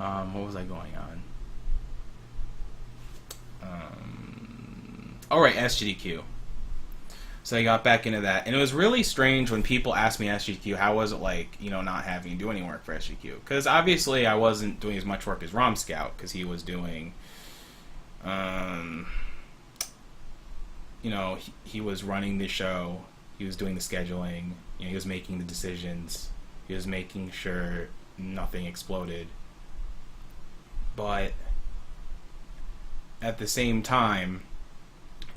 What was I going on? All right, SGDQ. So I got back into that, and it was really strange when people asked me SGDQ, how was it like, not having to do any work for SGDQ? Because obviously I wasn't doing as much work as Rom Scout, because he was doing, he was running the show, he was doing the scheduling, he was making the decisions, he was making sure nothing exploded. But at the same time,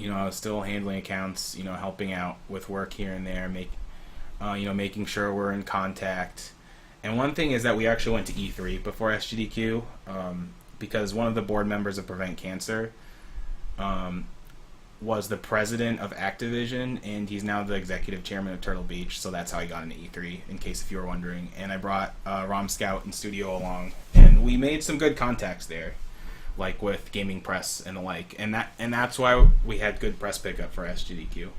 I was still handling accounts, helping out with work here and there, making sure we're in contact. And one thing is that we actually went to E3 before SGDQ, because one of the board members of Prevent Cancer was the president of Activision, and he's now the executive chairman of Turtle Beach, so that's how I got into E3, in case if you were wondering. And I brought Rom Scout and Studio along, and we made some good contacts there, like with gaming press and the like, and that's why we had good press pickup for SGDQ.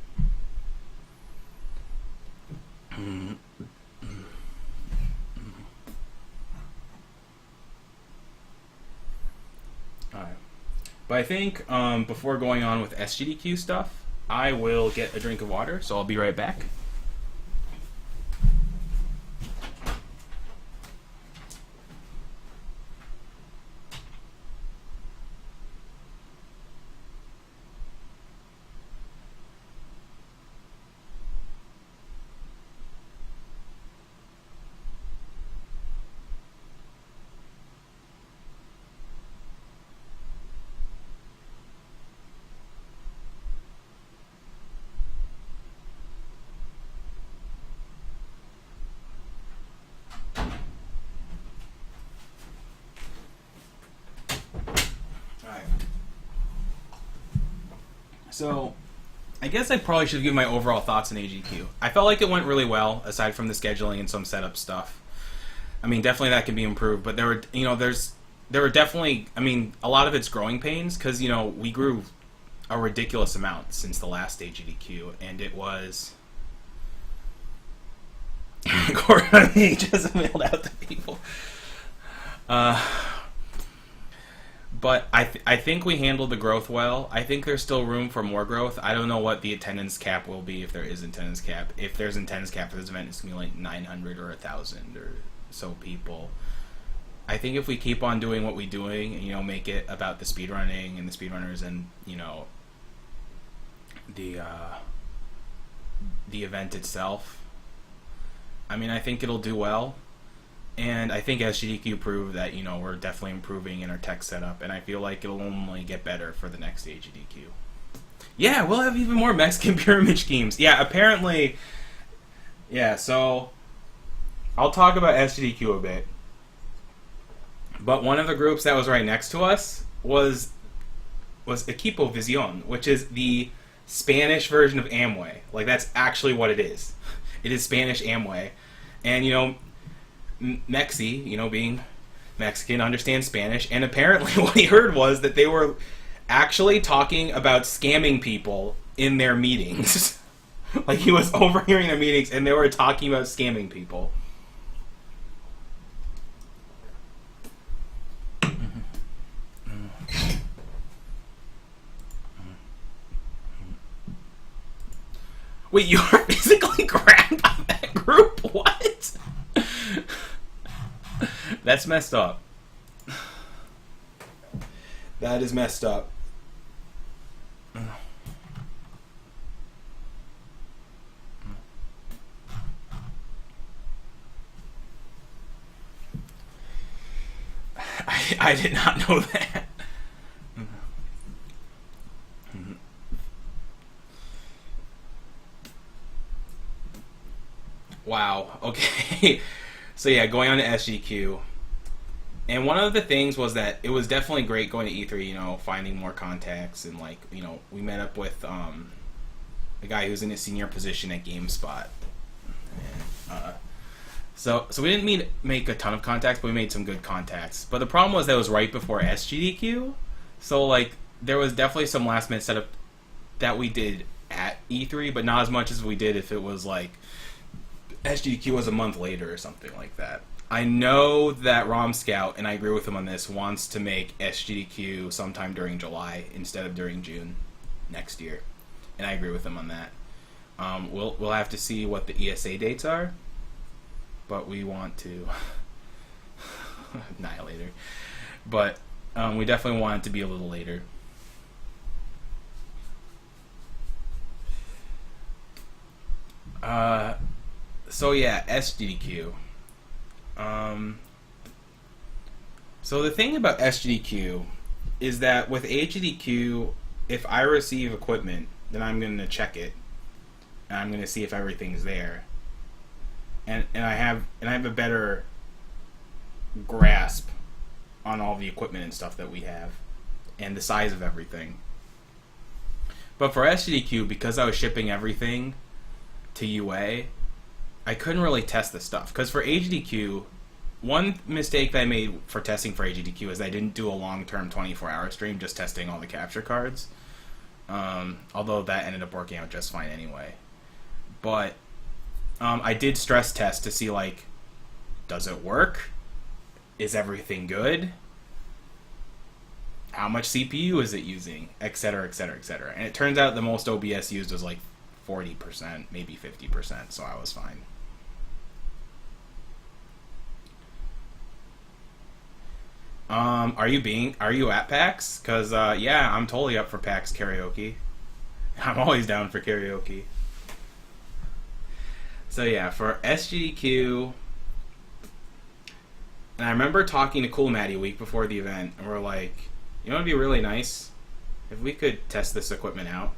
Alright. But I think before going on with SGDQ stuff, I will get a drink of water, so I'll be right back. So, I guess I probably should give my overall thoughts on AGQ. I felt like it went really well, aside from the scheduling and some setup stuff. I mean, definitely that can be improved, but there were definitely, a lot of it's growing pains, because, we grew a ridiculous amount since the last AGDQ, and it was... He just mailed out to people. But I think we handled the growth well. I think there's still room for more growth. I don't know what the attendance cap will be, if there is attendance cap. If there's attendance cap for this event, it's going to be like 900 or 1,000 or so people. I think if we keep on doing what we're doing, and, make it about the speedrunning and the speedrunners and, the event itself, I think it'll do well. And I think SGDQ proved that, we're definitely improving in our tech setup, and I feel like it'll only get better for the next AGDQ. Yeah, we'll have even more Mexican pyramid schemes. Yeah, apparently... Yeah, so... I'll talk about SGDQ a bit. But one of the groups that was right next to us was Equipo Visión, which is the Spanish version of Amway. Like, that's actually what it is. It is Spanish Amway. And, Mexi, being Mexican, understands Spanish, and apparently what he heard was that they were actually talking about scamming people in their meetings. Like, he was overhearing their meetings, and they were talking about scamming people. Wait, you were physically grabbed by that group? What? That's messed up. That is messed up. I did not know that. Wow. Okay. So yeah, going on to SGQ. And one of the things was that it was definitely great going to E3, finding more contacts, and we met up with a guy who's in a senior position at GameSpot. And, so we didn't make a ton of contacts, but we made some good contacts. But the problem was that it was right before SGDQ, so there was definitely some last minute setup that we did at E3, but not as much as we did if it was SGDQ was a month later or something like that. I know that Rom Scout, and I agree with him on this, wants to make SGDQ sometime during July instead of during June next year, and I agree with him on that. We'll have to see what the ESA dates are, but we want to Annihilator, but we definitely want it to be a little later. So yeah, SGDQ. So the thing about SGDQ is that with HGDQ, if I receive equipment, then I'm going to check it, and I'm going to see if everything's there, and I have a better grasp on all the equipment and stuff that we have, and the size of everything. But for SGDQ, because I was shipping everything to UA, I couldn't really test the stuff. Because for HGDQ, one mistake that I made for testing for HGDQ is I didn't do a long-term 24-hour stream just testing all the capture cards. Although that ended up working out just fine anyway. But I did stress test to see, like, does it work? Is everything good? How much CPU is it using? Etc., etc., etc. And it turns out the most OBS used was like 40%, maybe 50%, so I was fine. Are you at PAX? Cause yeah, I'm totally up for PAX karaoke. I'm always down for karaoke. So yeah, for SGDQ, and I remember talking to Cool Maddie a week before the event, and we're like, you know, it'd be really nice if we could test this equipment out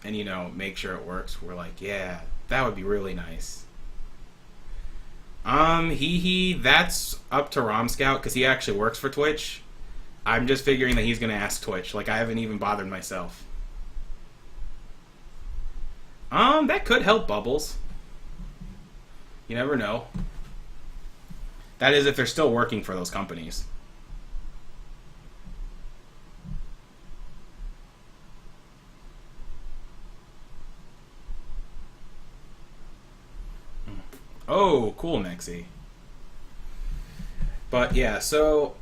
and, you know, make sure it works. We're like, yeah, that would be really nice. That's up to RomScout, because he actually works for Twitch. I'm just figuring that he's going to ask Twitch. Like, I haven't even bothered myself. That could help Bubbles. You never know. That is if they're still working for those companies. Oh, cool, Nexie. But yeah, so,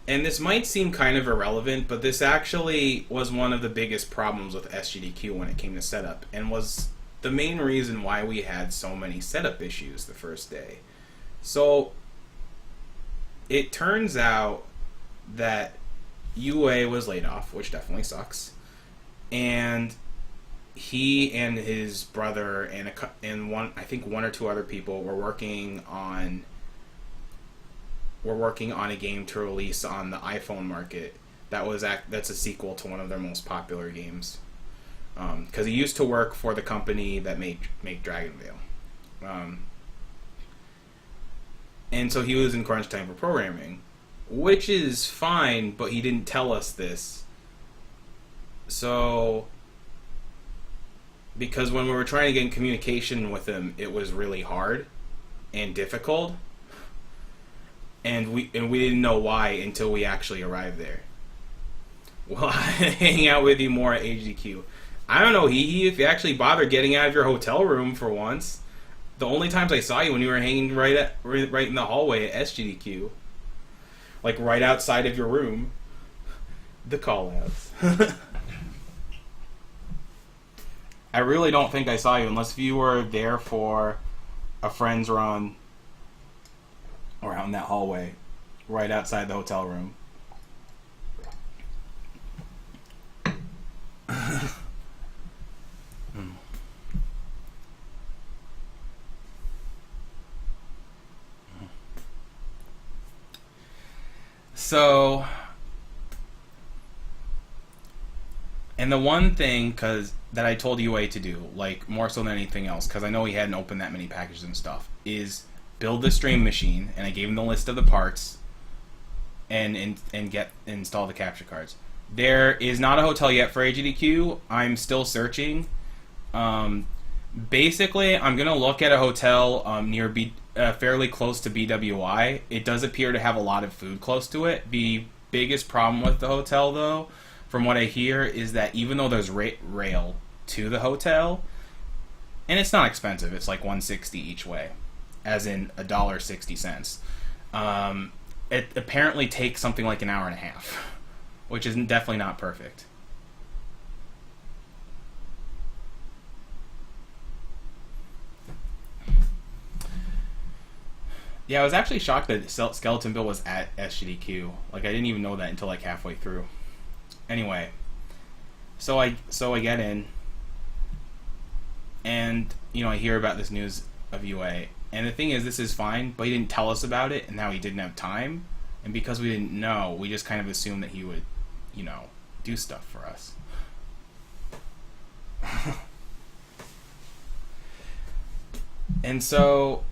and this might seem kind of irrelevant, but this actually was one of the biggest problems with SGDQ when it came to setup, and was the main reason why we had so many setup issues the first day. So, it turns out that UA was laid off, which definitely sucks, and he and his brother and one or two other people were working on a game to release on the iPhone market. That's a sequel to one of their most popular games. Because he used to work for the company that make Dragon Veil. And so he was in crunch time for programming, which is fine, but he didn't tell us this. So, because when we were trying to get in communication with him, it was really hard and difficult, and we didn't know why until we actually arrived there. Well, hanging out with you more at HGDQ. I don't know, if you actually bothered getting out of your hotel room for once. The only times I saw you when you were hanging right in the hallway at SGDQ, like right outside of your room. The call-outs. I really don't think I saw you unless you were there for a friend's run or out in that hallway right outside the hotel room. So, and the one thing that I told UA to do, like more so than anything else, because I know he hadn't opened that many packages and stuff, is build the stream machine, and I gave him the list of the parts, and install the capture cards. There is not a hotel yet for HGDQ. I'm still searching. Basically, I'm gonna look at a hotel fairly close to BWI. It does appear to have a lot of food close to it. The biggest problem with the hotel, though, from what I hear, is that even though there's rail to the hotel, and it's not expensive, it's like $160 each way, as in $1.60. It apparently takes something like an hour and a half, which is definitely not perfect. Yeah, I was actually shocked that Skeleton Bill was at SGDQ. Like, I didn't even know that until like halfway through. Anyway, so I get in, and I hear about this news of UA, and the thing is, this is fine, but he didn't tell us about it, and now he didn't have time, and because we didn't know, we just kind of assumed that he would, do stuff for us. And so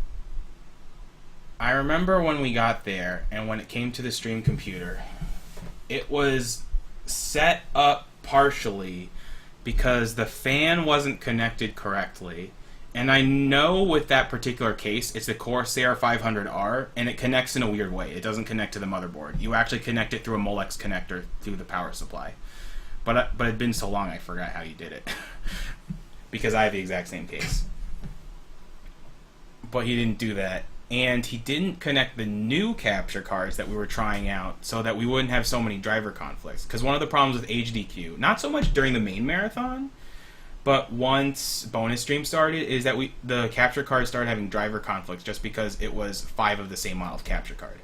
I remember when we got there, and when it came to the stream computer, it was set up partially because the fan wasn't connected correctly. And I know with that particular case, it's the Corsair 500R, and it connects in a weird way. It doesn't connect to the motherboard. You actually connect it through a Molex connector through the power supply. But it'd been so long I forgot how you did it. Because I have the exact same case. But he didn't do that. And he didn't connect the new capture cards that we were trying out so that we wouldn't have so many driver conflicts. Because one of the problems with HDQ, not so much during the main marathon, but once bonus stream started, is that the capture cards started having driver conflicts just because it was 5 of the same model of capture card.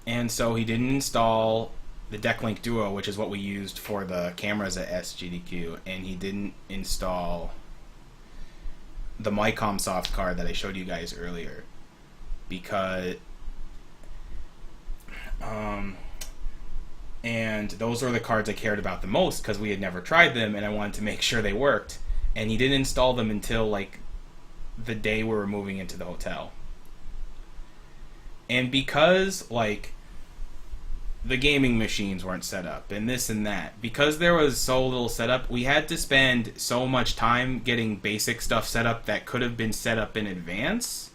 And so he didn't install the DeckLink Duo, which is what we used for the cameras at SGDQ, and he didn't install the MyCom soft card that I showed you guys earlier, because and those were the cards I cared about the most because we had never tried them and I wanted to make sure they worked, and he didn't install them until like the day we were moving into the hotel. And because like the gaming machines weren't set up and this and that, because there was so little setup, we had to spend so much time getting basic stuff set up that could have been set up in advance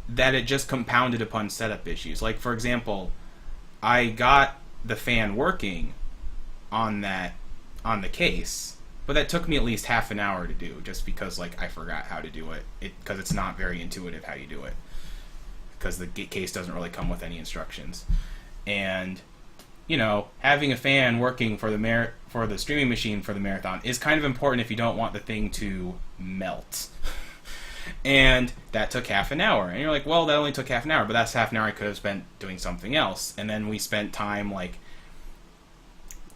that it just compounded upon setup issues. Like, for example, I got the fan working on the case, but that took me at least half an hour to do, just because like I forgot how to do it because it's not very intuitive how you do it, because the case doesn't really come with any instructions. And having a fan working for the streaming machine for the marathon is kind of important if you don't want the thing to melt. And that took half an hour. And you're like, well, that only took half an hour, but that's half an hour I could have spent doing something else. And then we spent time like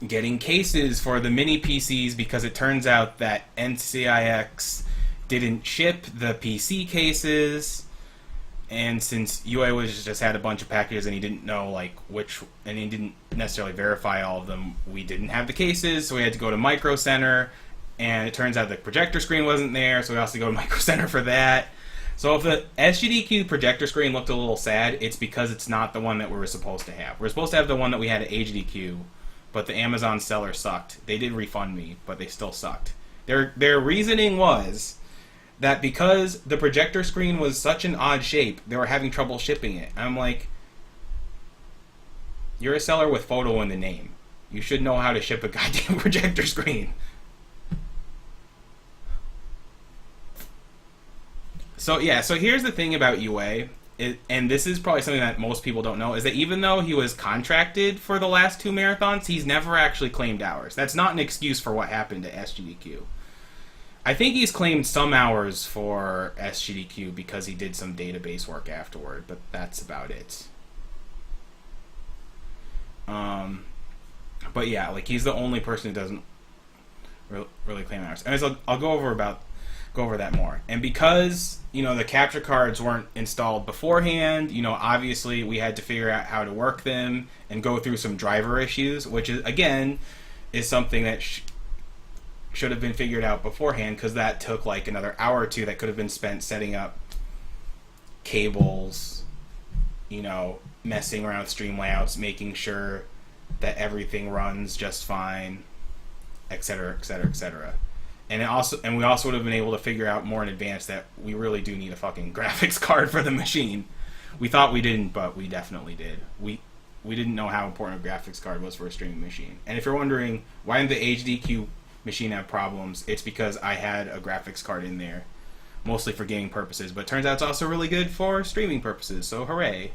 getting cases for the mini PCs, because it turns out that NCIX didn't ship the PC cases. And since UA was just had a bunch of packages and he didn't know like which, and he didn't necessarily verify all of them, we didn't have the cases, so we had to go to Micro Center, and it turns out the projector screen wasn't there, so we also go to Micro Center for that. So if the SGDQ projector screen looked a little sad, it's because it's not the one that we were supposed to have. We were supposed to have the one that we had at HDQ, but the Amazon seller sucked. They did refund me, but they still sucked. Their reasoning was that because the projector screen was such an odd shape, they were having trouble shipping it. I'm like, you're a seller with photo in the name. You should know how to ship a goddamn projector screen. So yeah, so here's the thing about UA, and this is probably something that most people don't know, is that even though he was contracted for the last 2 marathons, he's never actually claimed hours. That's not an excuse for what happened to SGDQ. I think he's claimed some hours for SGDQ because he did some database work afterward, but that's about it. But yeah, like he's the only person who doesn't really claim hours. And so I'll go over that more. And because the capture cards weren't installed beforehand, obviously we had to figure out how to work them and go through some driver issues, which is again is something that should have been figured out beforehand, because that took like another hour or two that could have been spent setting up cables, messing around with stream layouts, making sure that everything runs just fine, etc., etc., etc. And we also would have been able to figure out more in advance that we really do need a fucking graphics card for the machine. We thought we didn't, but we definitely did. we didn't know how important a graphics card was for a streaming machine. And if you're wondering why didn't the HDQ machine have problems, it's because I had a graphics card in there, mostly for gaming purposes. But it turns out it's also really good for streaming purposes. So hooray!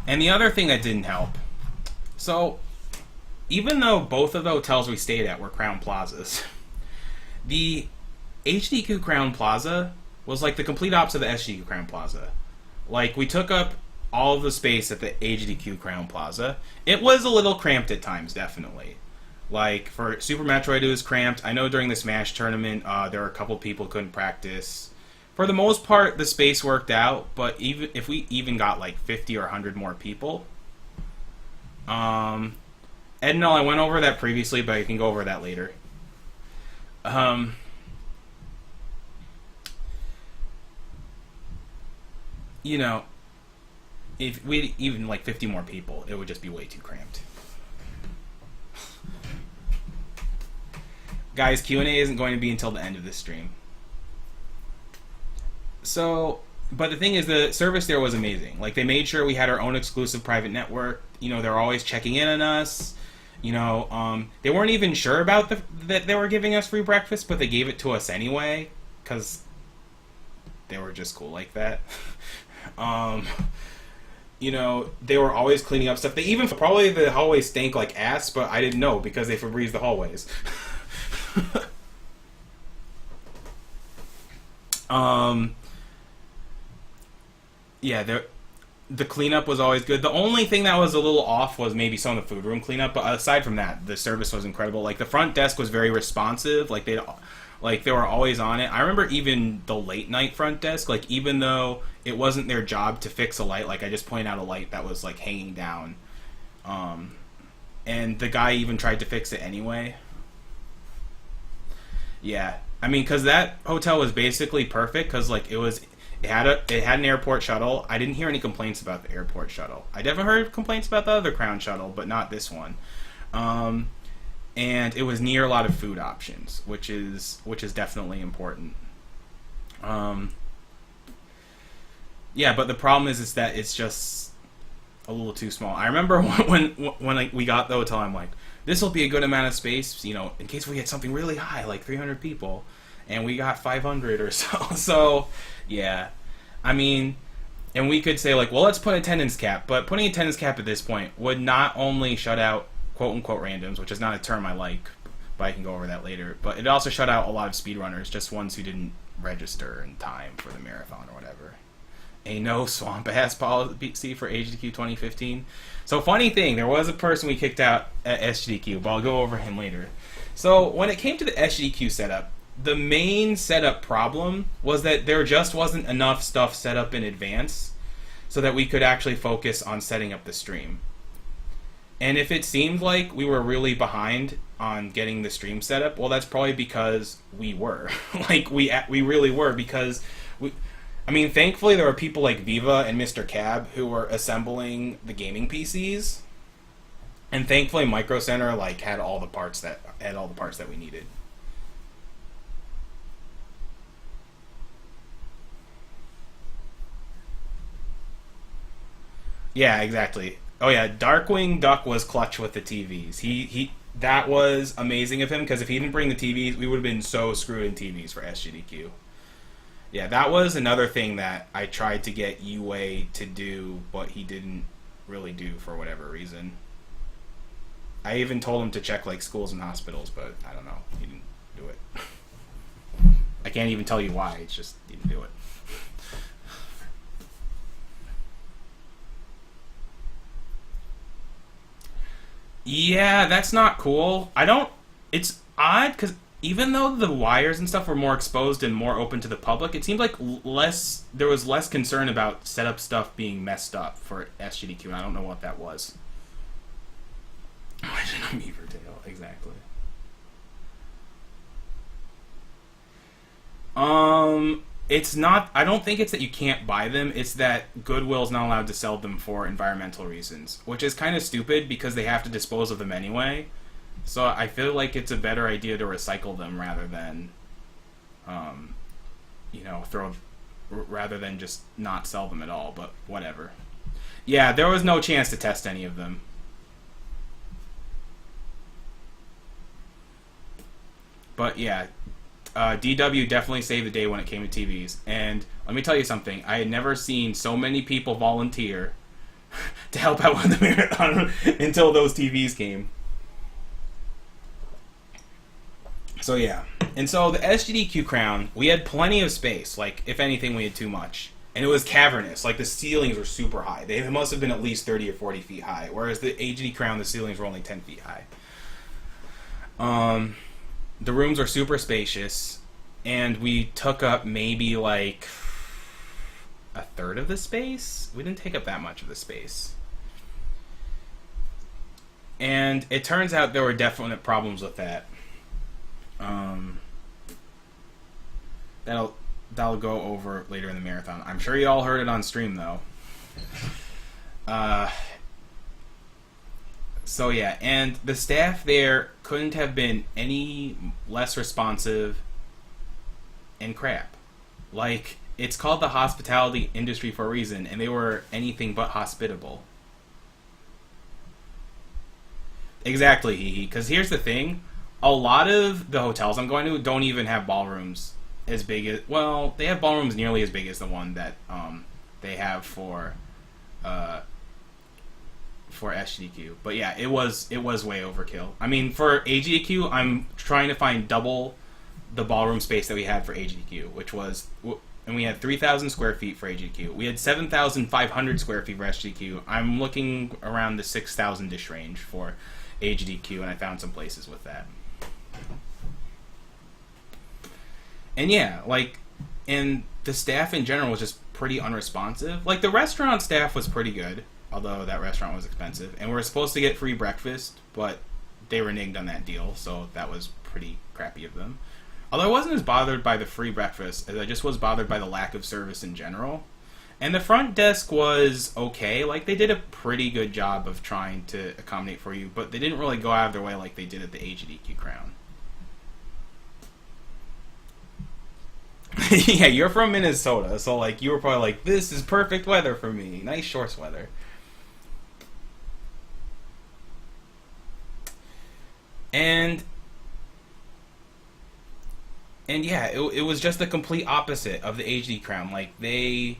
And the other thing that didn't help, so even though both of the hotels we stayed at were Crown Plazas, the HDQ Crown Plaza was like the complete opposite of the SGDQ Crown Plaza. Like, we took up all of the space at the HDQ Crown Plaza. It was a little cramped at times, definitely. Like, for Super Metroid, it was cramped. I know during the Smash tournament, there were a couple people who couldn't practice. For the most part, the space worked out, but even if we even got like 50 or 100 more people, Ed and I went over that previously, but I can go over that later. You know, if we even like 50 more people, it would just be way too cramped. Guys, Q&A isn't going to be until the end of this stream. So, but the thing is, the service there was amazing. Like, they made sure we had our own exclusive private network. You know, they're always checking in on us. You know, they weren't even sure about that they were giving us free breakfast, but they gave it to us anyway, because they were just cool like that. You know, they were always cleaning up stuff. They even, probably the hallways stank like ass, but I didn't know because they Febreze the hallways. Yeah, the cleanup was always good. The only thing that was a little off was maybe some of the food room cleanup, but aside from that, the service was incredible. Like, the front desk was very responsive. Like, they were always on it. I remember even the late night front desk, like, even though it wasn't their job to fix a light, like, I just pointed out a light that was like hanging down, and the guy even tried to fix it anyway. Yeah, I mean, because that hotel was basically perfect, because like it had an airport shuttle. I didn't hear any complaints about the airport shuttle. I definitely heard complaints about the other Crown shuttle, but not this one. And it was near a lot of food options, which is definitely important. Yeah, but the problem is that it's just a little too small. I remember when we got the hotel, I'm like, this will be a good amount of space, you know, in case we get something really high, like 300 people, and we got 500 or so. So, yeah, I mean, and we could say like, well, let's put an attendance cap, but putting an attendance cap at this point would not only shut out quote-unquote randoms, which is not a term I like, but I can go over that later, but it also shut out a lot of speedrunners, just ones who didn't register in time for the marathon or whatever. A no swamp-ass policy for HDQ 2015. So, funny thing, there was a person we kicked out at SGDQ, but I'll go over him later. So, when it came to the SGDQ setup, the main setup problem was that there just wasn't enough stuff set up in advance so that we could actually focus on setting up the stream. And if it seemed like we were really behind on getting the stream set up, well, that's probably because we were. Like, we really were, because I mean, thankfully there were people like Viva and Mr. Cab who were assembling the gaming PCs, and thankfully Micro Center like had all the parts that we needed. Yeah, exactly. Oh yeah, Darkwing Duck was clutch with the TVs. He that was amazing of him, because if he didn't bring the TVs, we would have been so screwed in TVs for SGDQ. Yeah, that was another thing that I tried to get UA to do, but he didn't really do for whatever reason. I even told him to check like schools and hospitals, but I don't know. He didn't do it. I can't even tell you why. It's just he didn't do it. Yeah, that's not cool. It's odd, because even though the wires and stuff were more exposed and more open to the public, it seemed like there was less concern about setup stuff being messed up for SGDQ, and I don't know what that was. Imagine a beaver tail, exactly. It's not, I don't think it's that you can't buy them, it's that Goodwill's not allowed to sell them for environmental reasons, which is kind of stupid because they have to dispose of them anyway. So I feel like it's a better idea to recycle them rather than throw rather than just not sell them at all. But whatever. Yeah, there was no chance to test any of them. But yeah, DW definitely saved the day when it came to TVs. And let me tell you something. I had never seen so many people volunteer to help out with the marathon until those TVs came. So yeah. And so the SGDQ crown, we had plenty of space. Like, if anything, we had too much. And it was cavernous. Like, the ceilings were super high. They must have been at least 30 or 40 feet high. Whereas the AGD crown, the ceilings were only 10 feet high. The rooms are super spacious. And we took up maybe, like, a third of the space? We didn't take up that much of the space. And it turns out there were definite problems with that. That'll go over later in the marathon. I'm sure you all heard it on stream, though. So yeah, and the staff there couldn't have been any less responsive and crap. Like, it's called the hospitality industry for a reason, and they were anything but hospitable. Exactly, because here's the thing. A lot of the hotels I'm going to don't even have ballrooms as big as... Well, they have ballrooms nearly as big as the one that they have for SGDQ. But yeah, it was way overkill. I mean, for AGDQ, I'm trying to find double the ballroom space that we had for AGDQ, which was... And we had 3,000 square feet for AGDQ. We had 7,500 square feet for SGDQ. I'm looking around the 6,000-ish range for AGDQ, and I found some places with that. And yeah, like, and the staff in general was just pretty unresponsive. Like, the restaurant staff was pretty good, although that restaurant was expensive. And we were supposed to get free breakfast, but they reneged on that deal, so that was pretty crappy of them. Although I wasn't as bothered by the free breakfast as I just was bothered by the lack of service in general. And the front desk was okay. Like, they did a pretty good job of trying to accommodate for you, but they didn't really go out of their way like they did at the AGDQ Crown. Yeah, you're from Minnesota, so, like, you were probably like, this is perfect weather for me. Nice shorts weather. And yeah, it was just the complete opposite of the HD Crown. Like, the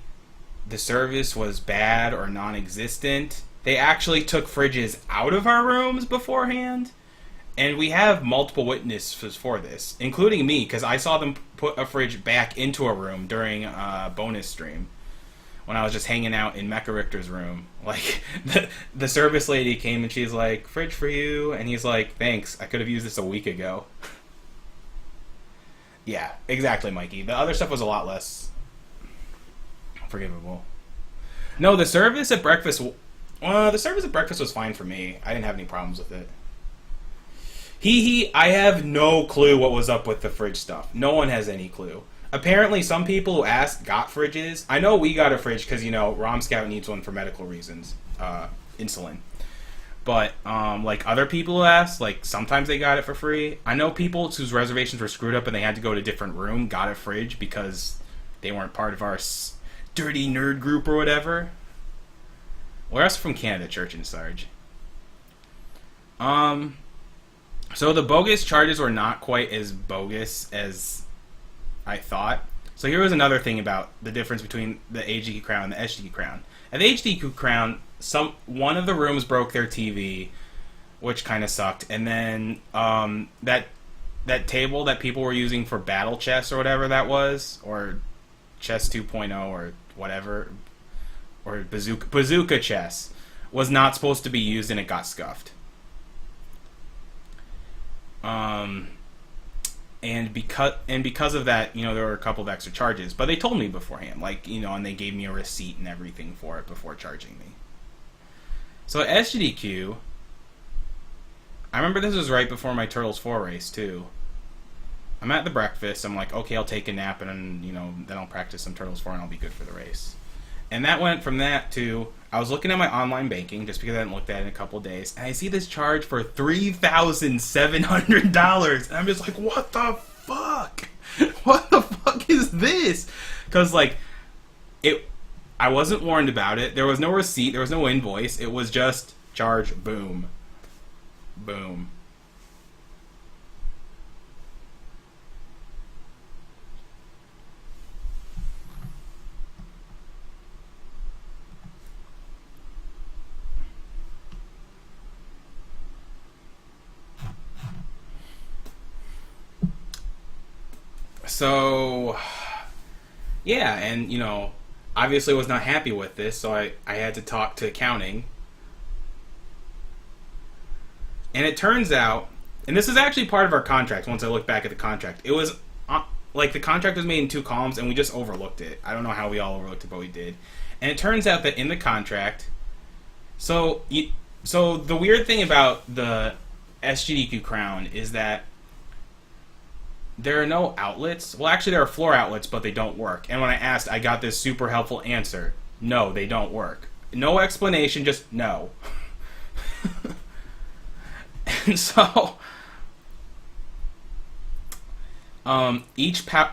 service was bad or non-existent. They actually took fridges out of our rooms beforehand. And we have multiple witnesses for this, including me, because I saw them put a fridge back into a room during a bonus stream when I was just hanging out in Mecha Richter's room. Like, the service lady came and she's like, fridge for you. And he's like, thanks, I could have used this a week ago. Yeah, exactly, Mikey. The other stuff was a lot less forgivable. No, the service at breakfast was fine for me. I didn't have any problems with it. I have no clue what was up with the fridge stuff. No one has any clue. Apparently, some people who asked got fridges. I know we got a fridge because, Rom Scout needs one for medical reasons. Insulin. But, like, other people who asked, like, sometimes they got it for free. I know people whose reservations were screwed up and they had to go to a different room got a fridge because they weren't part of our dirty nerd group or whatever. We're also from Canada, Church and Sarge. So the bogus charges were not quite as bogus as I thought. So here was another thing about the difference between the HDQ Crown and the SGDQ Crown. At the HDQ Crown, one of the rooms broke their TV, which kind of sucked. And then that table that people were using for battle chess or whatever that was, or chess 2.0 or whatever, or bazooka chess, was not supposed to be used and it got scuffed. And because of that, there were a couple of extra charges, but they told me beforehand, like, and they gave me a receipt and everything for it before charging me. So at SGDQ, I remember this was right before my Turtles 4 race too. I'm at the breakfast. I'm like, okay, I'll take a nap and then I'll practice some Turtles 4 and I'll be good for the race. And that went from that to, I was looking at my online banking just because I hadn't looked at it in a couple of days, and I see this charge for $3,700, and I'm just like, what the fuck? What the this? Because like it, I wasn't warned about it. There was no receipt. There was no invoice. It was just charge. Boom, boom. So, yeah, and obviously was not happy with this, so I had to talk to accounting. And it turns out, and this is actually part of our contract once I look back at the contract, it was like the contract was made in 2 columns and we just overlooked it. I don't know how we all overlooked it, but we did. And it turns out that in the contract, so the weird thing about the SGDQ crown is that there are no outlets. Well, actually, there are floor outlets, but they don't work. And when I asked, I got this super helpful answer. No, they don't work. No explanation, just no. And so,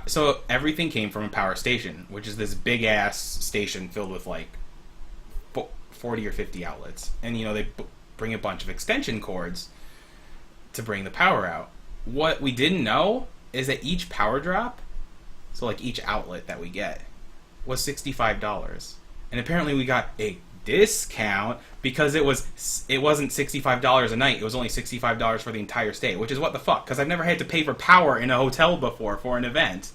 so everything came from a power station, which is this big-ass station filled with, like, 40 or 50 outlets. And, they bring a bunch of extension cords to bring the power out. What we didn't know is that each power drop, so like each outlet that we get, was $65. And apparently we got a discount because it wasn't $65 a night, it was only $65 for the entire stay, which is what the fuck, because I've never had to pay for power in a hotel before for an event.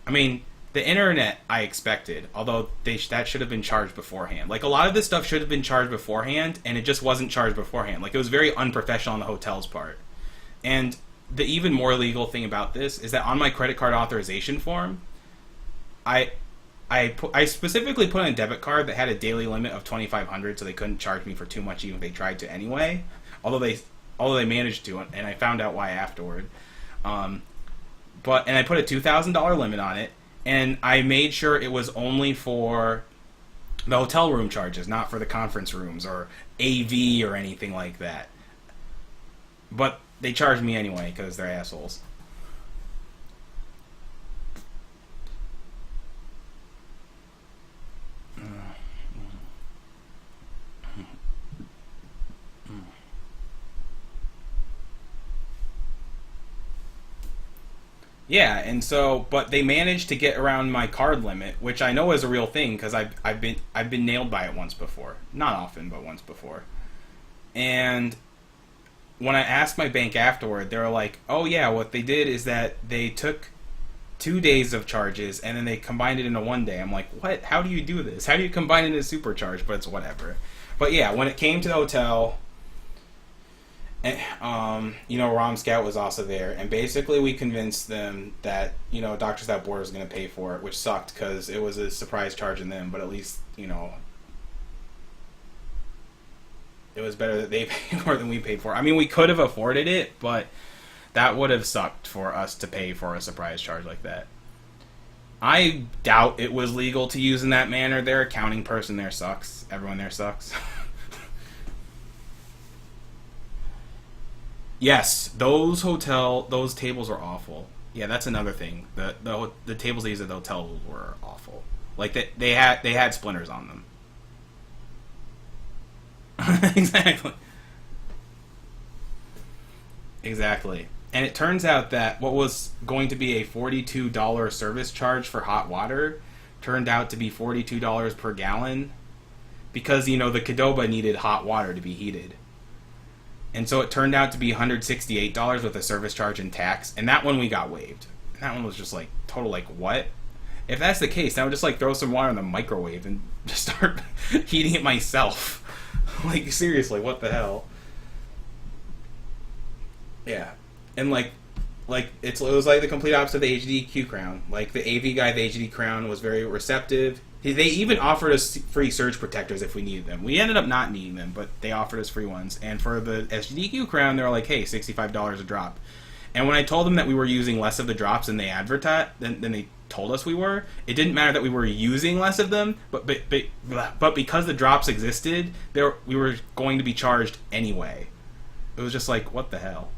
I mean, the internet I expected, although that should have been charged beforehand. Like, a lot of this stuff should have been charged beforehand, and it just wasn't charged beforehand. Like, it was very unprofessional on the hotel's part. And the even more illegal thing about this is that on my credit card authorization form, I specifically put in a debit card that had a daily limit of $2,500, so they couldn't charge me for too much even if they tried to anyway. Although they managed to, and I found out why afterward. And I put a $2,000 limit on it, and I made sure it was only for the hotel room charges, not for the conference rooms or AV or anything like that. But they charged me anyway because they're assholes. Yeah, and so, but they managed to get around my card limit, which I know is a real thing because I've been nailed by it once before, not often, but once before. And when I asked my bank afterward, they were like, "Oh yeah, what they did is that they took 2 days of charges and then they combined it into 1 day." I'm like, "What? How do you do this? How do you combine it into supercharge?" But it's whatever. But yeah, when it came to the hotel, Rom Scout was also there, and basically we convinced them that Doctors Without Borders was going to pay for it, which sucked because it was a surprise charge in them. But at least it was better that they paid more than we paid for. I mean, we could have afforded it, but that would have sucked for us to pay for a surprise charge like that. I doubt it was legal to use in that manner. Their accounting person there sucks. Everyone there sucks. Yes, those tables are awful. Yeah, that's another thing. The tables they used at the hotel were awful. Like they had splinters on them. Exactly. And it turns out that what was going to be a $42 service charge for hot water turned out to be $42 per gallon because, the Qdoba needed hot water to be heated. And so it turned out to be $168 with a service charge and tax, and that one we got waived. And that one was just like, total like, what? If that's the case, I would just like throw some water in the microwave and just start heating it myself. Like, seriously, what the hell? Yeah. And it was like the complete opposite of the HDQ crown. Like, the AV guy, the HDQ crown was very receptive. They even offered us free surge protectors if we needed them. We ended up not needing them, but they offered us free ones. And for the SGDQ crown, they were like, hey, $65 a drop. And when I told them that we were using less of the drops than they advertised, than they told us we were, it didn't matter that we were using less of them, but because the drops existed, we were going to be charged anyway. It was just like, what the hell?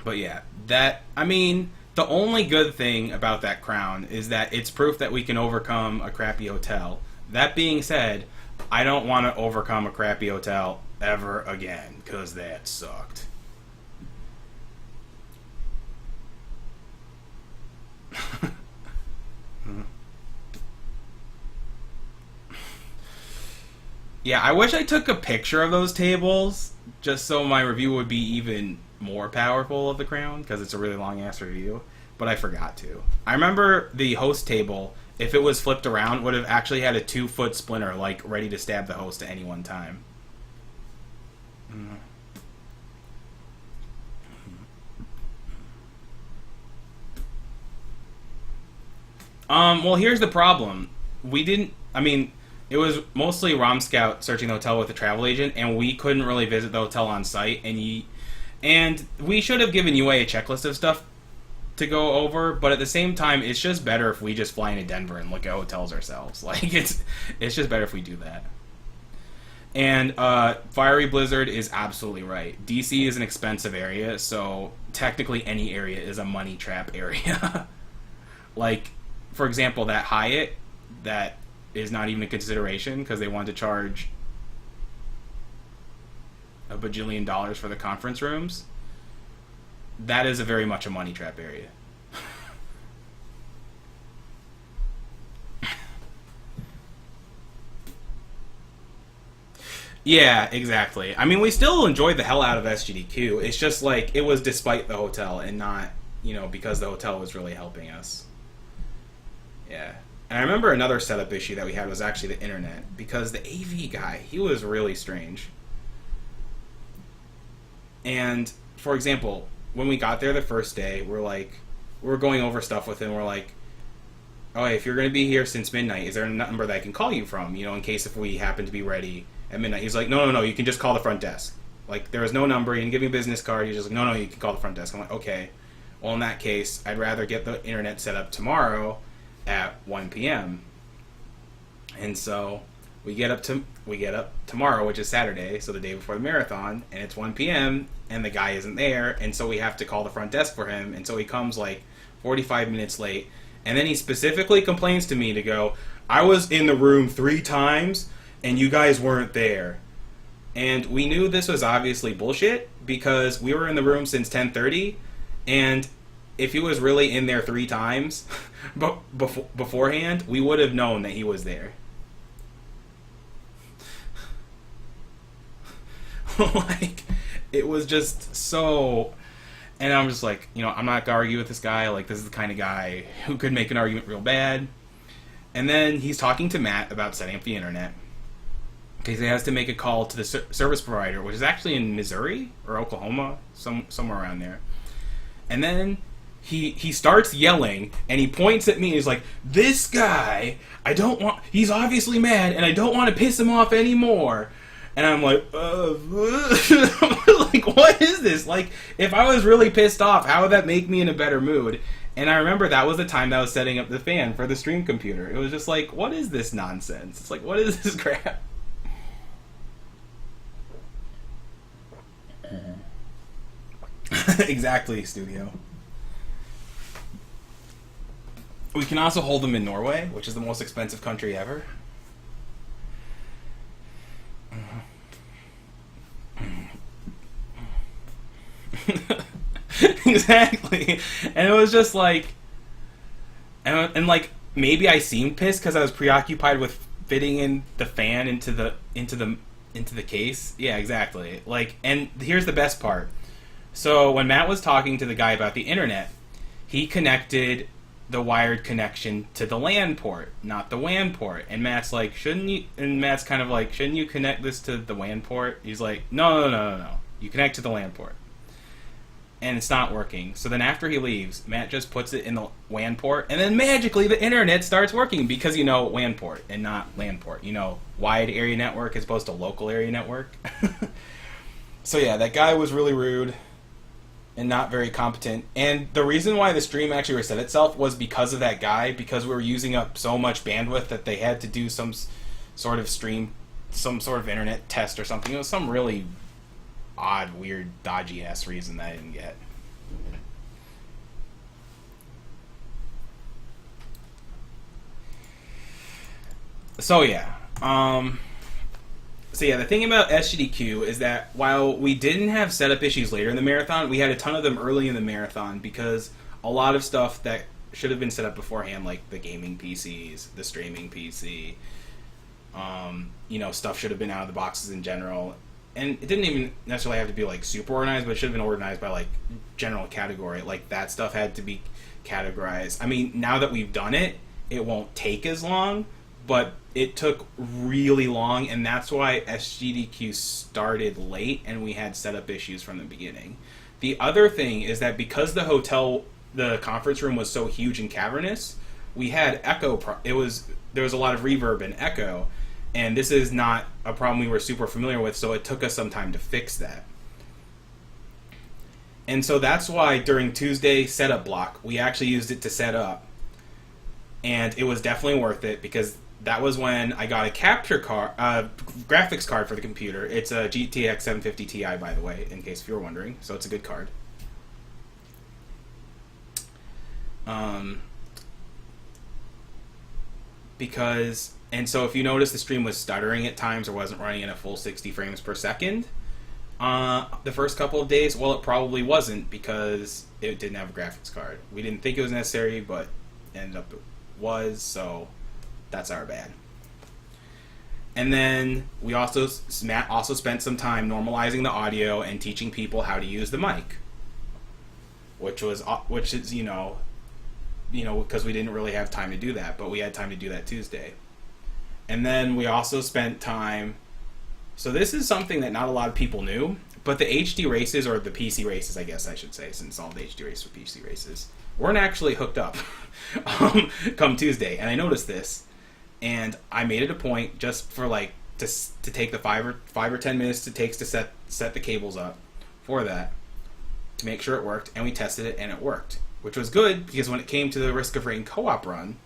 But yeah, I mean, the only good thing about that crown is that it's proof that we can overcome a crappy hotel. That being said, I don't want to overcome a crappy hotel ever again, because that sucked. Yeah, I wish I took a picture of those tables just so my review would be even more powerful of the crown, because it's a really long ass review, but I forgot to. I remember the host table, if it was flipped around, would have actually had a 2-foot splinter, like, ready to stab the host at any one time. Well, here's the problem. I mean, it was mostly Rom Scout searching the hotel with a travel agent, and we couldn't really visit the hotel on site, and we should have given UA a checklist of stuff to go over, but at the same time, it's just better if we just fly into Denver and look at hotels ourselves. Like, it's just better if we do that. And Fiery Blizzard is absolutely right. DC is an expensive area, so technically any area is a money trap area. Like, for example, that Hyatt, that is not even a consideration because they wanted to charge a bajillion dollars for the conference rooms. That is very much a money trap area. Yeah, exactly. I mean, we still enjoyed the hell out of SGDQ. It's just like, it was despite the hotel and not, because the hotel was really helping us. Yeah. And I remember another setup issue that we had was actually the internet, because the AV guy, he was really strange. And, for example, when we got there the first day, we were going over stuff with him, we're like, oh, if you're going to be here since midnight, is there a number that I can call you from, in case if we happen to be ready at midnight? He's like, no, you can just call the front desk. Like, there was no number, he didn't give me a business card, he's just like, no, you can call the front desk. I'm like, okay. Well, in that case, I'd rather get the internet set up tomorrow at 1 p.m. And so we get up tomorrow, which is Saturday, so the day before the marathon, and it's 1 p.m. and the guy isn't there, and so we have to call the front desk for him, and so he comes like 45 minutes late, and then he specifically complains to me to go, I was in the room 3 times and you guys weren't there. And we knew this was obviously bullshit because we were in the room since 10:30, and if he was really in there 3 times but beforehand, we would have known that he was there. Like, it was just so... And I'm just like, I'm not gonna argue with this guy. Like, this is the kind of guy who could make an argument real bad. And then he's talking to Matt about setting up the internet, because he has to make a call to the service provider, which is actually in Missouri or Oklahoma, somewhere around there. And then he starts yelling, and he points at me, and he's like, this guy, he's obviously mad, and I don't want to piss him off anymore. And I'm like, like, what is this? Like, if I was really pissed off, how would that make me in a better mood? And I remember that was the time that I was setting up the fan for the stream computer. It was just like, what is this nonsense? It's like, what is this crap? Exactly, studio. We can also hold them in Norway, which is the most expensive country ever. Exactly. And it was just like, and like, maybe I seemed pissed because I was preoccupied with fitting in the fan into the case. Yeah, exactly. Like, and here's the best part. So when Matt was talking to the guy about the internet, he connected the wired connection to the LAN port, not the WAN port. And Matt's like, shouldn't you? And Matt's kind of like, shouldn't you connect this to the WAN port? He's like, no. You connect to the LAN port. And it's not working. So then after he leaves, Matt just puts it in the WAN port, and then magically the internet starts working because, WAN port and not LAN port. Wide area network as opposed to local area network. So yeah, that guy was really rude and not very competent. And the reason why the stream actually reset itself was because of that guy, because we were using up so much bandwidth that they had to do some sort of stream, some sort of internet test or something. It was some really odd, weird, dodgy ass reason that I didn't get. So yeah, the thing about SGDQ is that while we didn't have setup issues later in the marathon, we had a ton of them early in the marathon because a lot of stuff that should have been set up beforehand, like the gaming PCs, the streaming PC, stuff should have been out of the boxes in general. And it didn't even necessarily have to be like super organized, but it should have been organized by like general category. Like that stuff had to be categorized. I mean, now that we've done it, it won't take as long, but it took really long, and that's why SGDQ started late and we had setup issues from the beginning. The other thing is that because the conference room was so huge and cavernous, we had echo. There was a lot of reverb and echo, and this is not a problem we were super familiar with, so it took us some time to fix that. And so that's why during Tuesday setup block, we actually used it to set up, and it was definitely worth it because that was when I got a graphics card for the computer. It's a GTX 750 Ti, by the way, in case if you were wondering. So it's a good card. So if you notice the stream was stuttering at times or wasn't running in a full 60 frames per second, the first couple of days, well, it probably wasn't because it didn't have a graphics card. We didn't think it was necessary, but ended up it was, so that's our bad. And then Matt also spent some time normalizing the audio and teaching people how to use the mic, which is because we didn't really have time to do that, but we had time to do that Tuesday. And then we also spent time. So this is something that not a lot of people knew, but the HD races, or the PC races, I guess I should say, since all the HD races were PC races, weren't actually hooked up come Tuesday. And I noticed this. And I made it a point just for to take the 5 or 10 minutes it takes to set the cables up for that to make sure it worked, and we tested it and it worked, which was good because when it came to the Risk of Rain co-op run,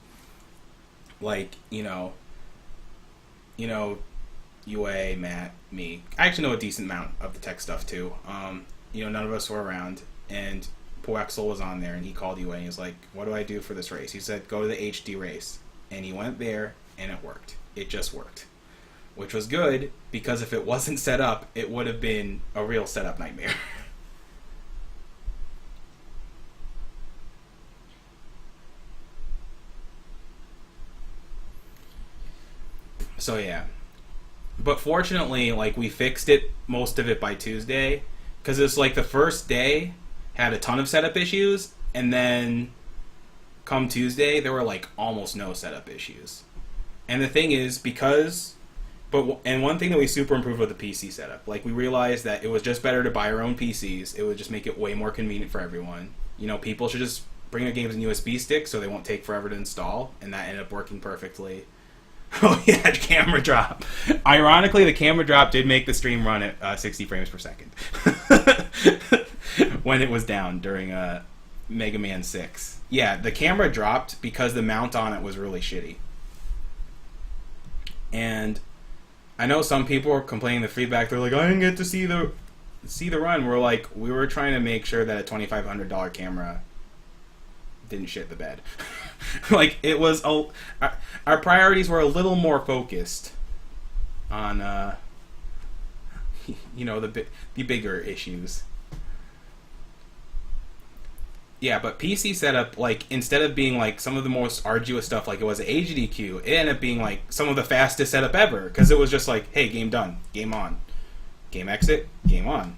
UA, Matt, me, I actually know a decent amount of the tech stuff too. None of us were around, and Poexel was on there, and he called UA and he was like, "What do I do for this race?" He said, "Go to the HD race." And he went there, and it worked. It just worked. Which was good, because if it wasn't set up, it would have been a real setup nightmare. So yeah. But fortunately, we fixed it, most of it by Tuesday, because it's the first day had a ton of setup issues, and then come Tuesday, there were almost no setup issues. And the thing is, and one thing that we super improved with the PC setup, we realized that it was just better to buy our own PCs. It would just make it way more convenient for everyone. People should just bring their games in USB sticks so they won't take forever to install, and that ended up working perfectly. Oh yeah, camera drop. Ironically, the camera drop did make the stream run at 60 frames per second when it was down during Mega Man 6. Yeah, the camera dropped because the mount on it was really shitty. And I know some people were complaining the feedback. They're like, "I didn't get to see the run." We're like, we were trying to make sure that a $2,500 camera didn't shit the bed. It was our priorities were a little more focused on the bigger issues. Yeah, but PC setup, instead of being some of the most arduous stuff it was at HDQ, it ended up being some of the fastest setup ever, because it was just hey, game done, game on, game exit, game on.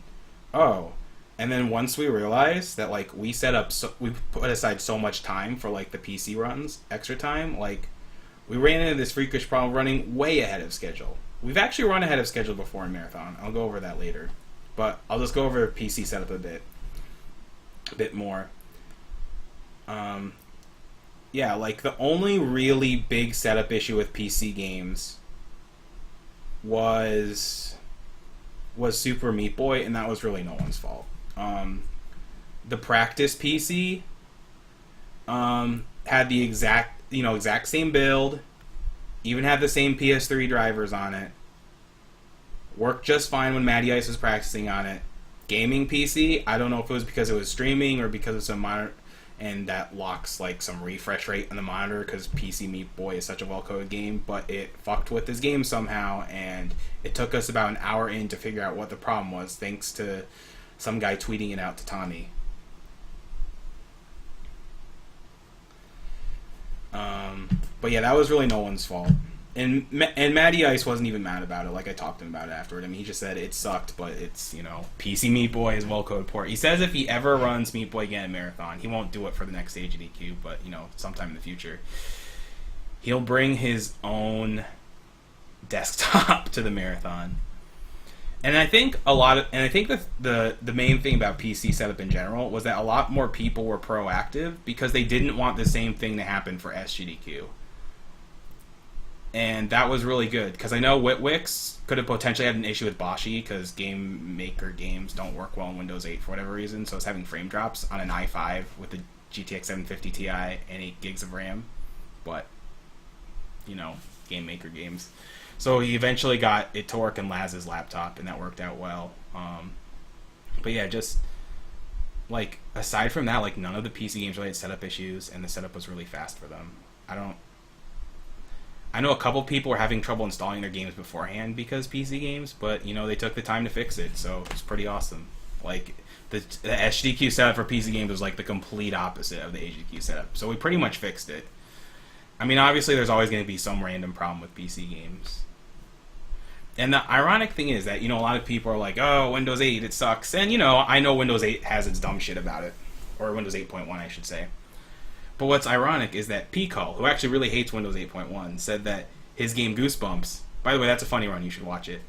Oh, and then once we realized that we set up, we put aside so much time for the PC runs, extra time, we ran into this freakish problem running way ahead of schedule. We've actually run ahead of schedule before in Marathon. I'll go over that later, but I'll just go over PC setup a bit more. The only really big setup issue with PC games was Super Meat Boy, and that was really no one's fault. The practice PC had the exact same build, Even had the same PS3 drivers on it. Worked just fine when Matty Ice was practicing on it. Gaming PC, I don't know if it was because it was streaming or because of some monitor, and that locks like some refresh rate on the monitor because PC Meat Boy is such a well-coded game, but it fucked with this game somehow, and it took us about an hour in to figure out what the problem was, thanks to some guy tweeting it out to Tommy. But yeah, that was really no one's fault. And Matty Ice wasn't even mad about it. Like, I talked to him about it afterward. I mean, he just said it sucked, but it's, you know, PC Meat Boy is well-coded port. He says if he ever runs Meat Boy again in Marathon, he won't do it for the next SGDQ, but, you know, sometime in the future, he'll bring his own desktop to the Marathon. And I think the main thing about PC setup in general was that a lot more people were proactive because they didn't want the same thing to happen for SGDQ. And that was really good, because I know Witwix could have potentially had an issue with Boshi, because Game Maker games don't work well in Windows 8 for whatever reason, so it's having frame drops on an i5 with a GTX 750 Ti and 8 gigs of RAM. But, you know, Game Maker games. So he eventually got it to work in Laz's laptop, and that worked out well. But yeah, just, like, aside from that, like, none of the PC games really had setup issues, and the setup was really fast for them. I know a couple people were having trouble installing their games beforehand because PC games, but, you know, they took the time to fix it, so it's pretty awesome. Like, the SGDQ setup for PC games was, like, the complete opposite of the HDQ setup, so we pretty much fixed it. I mean, obviously, there's always going to be some random problem with PC games. And the ironic thing is that, you know, a lot of people are like, oh, Windows 8, it sucks. And, you know, I know Windows 8 has its dumb shit about it. Or Windows 8.1, I should say. But what's ironic is that P-Call, who actually really hates Windows 8.1, said that his game Goosebumps, by the way, that's a funny run, you should watch it,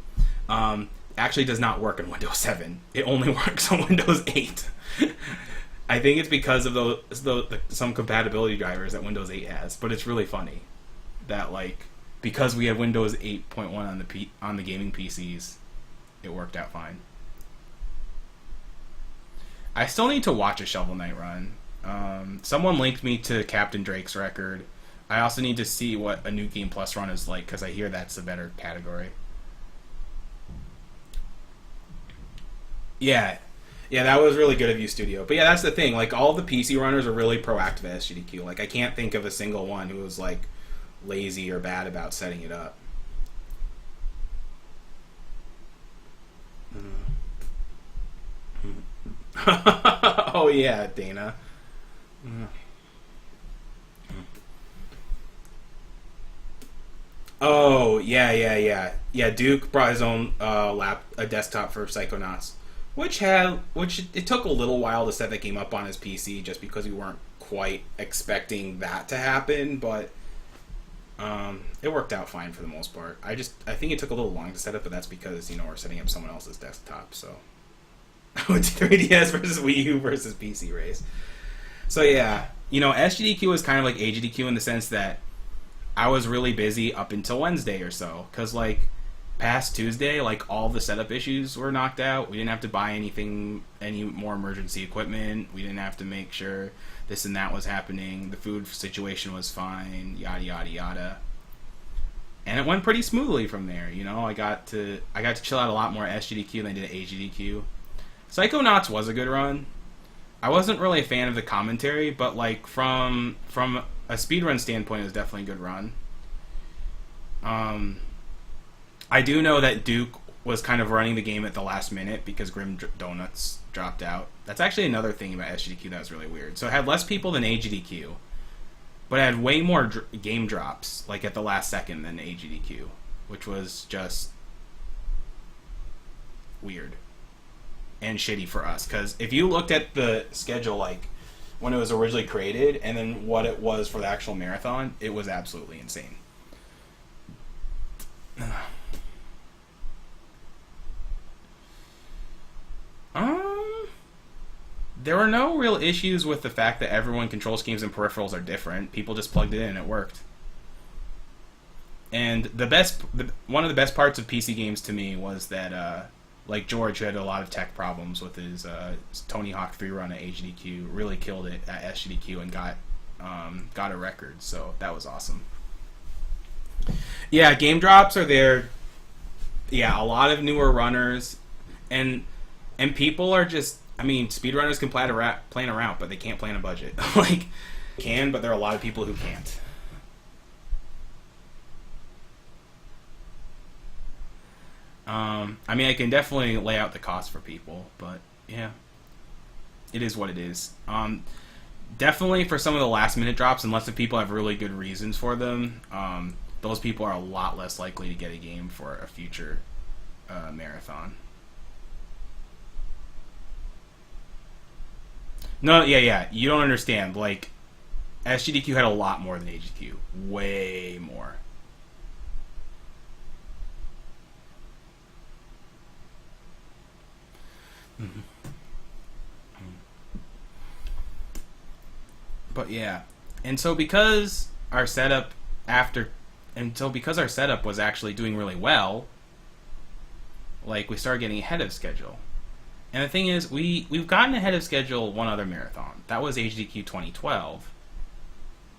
actually does not work on Windows 7. It only works on Windows 8. I think it's because of some compatibility drivers that Windows 8 has, but it's really funny that, like, because we have Windows 8.1 on the gaming PCs, it worked out fine. I still need to watch a Shovel Knight run. Someone linked me to Captain Drake's record. I also need to see what a New Game Plus run is like, because I hear that's a better category. Yeah, that was really good of you, Studio. But yeah, that's the thing. Like, all the PC runners are really proactive at SGDQ. Like, I can't think of a single one who was, like, lazy or bad about setting it up. Oh yeah, Dana. Oh yeah. Duke brought his own a desktop for Psychonauts, which it took a little while to set that game up on his PC, just because we weren't quite expecting that to happen, but it worked out fine for the most part. I think it took a little long to set up, but that's because, you know, we're setting up someone else's desktop, so. It's 3DS versus Wii U versus PC race. So yeah, you know, SGDQ was kind of like AGDQ in the sense that I was really busy up until Wednesday or so, because, like, past Tuesday, like, all the setup issues were knocked out. We didn't have to buy any more emergency equipment. We didn't have to make sure this and that was happening. The food situation was fine, yada yada yada. And it went pretty smoothly from there. You know, I got to chill out a lot more at SGDQ than I did at AGDQ. Psychonauts was a good run. I wasn't really a fan of the commentary, but, like, from a speedrun standpoint, it was definitely a good run. I do know that Duke was kind of running the game at the last minute because Grim Donuts dropped out. That's actually another thing about SGDQ that was really weird. So it had less people than AGDQ, but it had way more game drops, like, at the last second than AGDQ, which was just weird and shitty for us, because if you looked at the schedule, like, when it was originally created and then what it was for the actual marathon, it was absolutely insane. There were no real issues with the fact that everyone control schemes and peripherals are different. People just plugged it in and it worked. And one of the best parts of PC games to me was that like George, who had a lot of tech problems with his Tony Hawk 3 run at HDQ, really killed it at SGDQ and got a record. So that was awesome. Yeah, game drops are there. Yeah, a lot of newer runners, and people are just. I mean, speedrunners can plan a route, but they can't plan a budget. Like, can, but there are a lot of people who can't. I mean, I can definitely lay out the cost for people, but yeah, it is what it is. Definitely for some of the last minute drops, unless the people have really good reasons for them, those people are a lot less likely to get a game for a future marathon. No, yeah, you don't understand. Like, SGDQ had a lot more than AGDQ. Way more. But yeah. And so because our setup after because our setup was actually doing really well, like, we started getting ahead of schedule. And the thing is, we've gotten ahead of schedule one other marathon. That was HDQ 2012.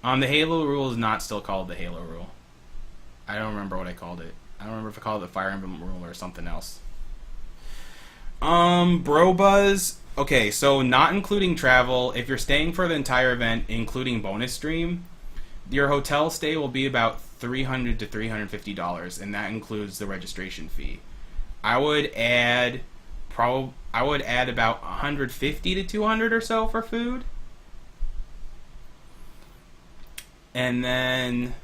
The Halo rule is not still called the Halo rule. I don't remember what I called it. I don't remember if I called it the Fire Emblem rule or something else. Bro Buzz. Okay, so not including travel, if you're staying for the entire event, including bonus stream, your hotel stay will be about $300 to $350, and that includes the registration fee. I would add about $150 to $200 or so for food. And then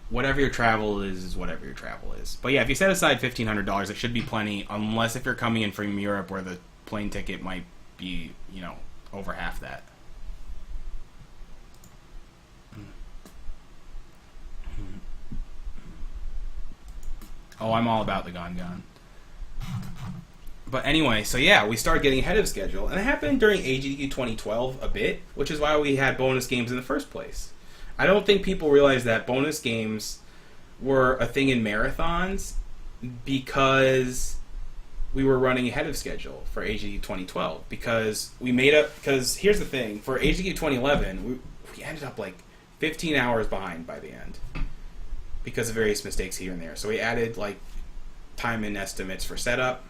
whatever your travel is whatever your travel is. But yeah, if you set aside $1,500, it should be plenty, unless if you're coming in from Europe where the plane ticket might be, over half that. Oh, I'm all about the Gon. But anyway, so yeah, we started getting ahead of schedule, and it happened during AGDQ 2012 a bit, which is why we had bonus games in the first place. I don't think people realize that bonus games were a thing in marathons because we were running ahead of schedule for AGDQ 2012. Because here's the thing, for AGDQ 2011, we ended up like 15 hours behind by the end because of various mistakes here and there. So we added like time and estimates for setup,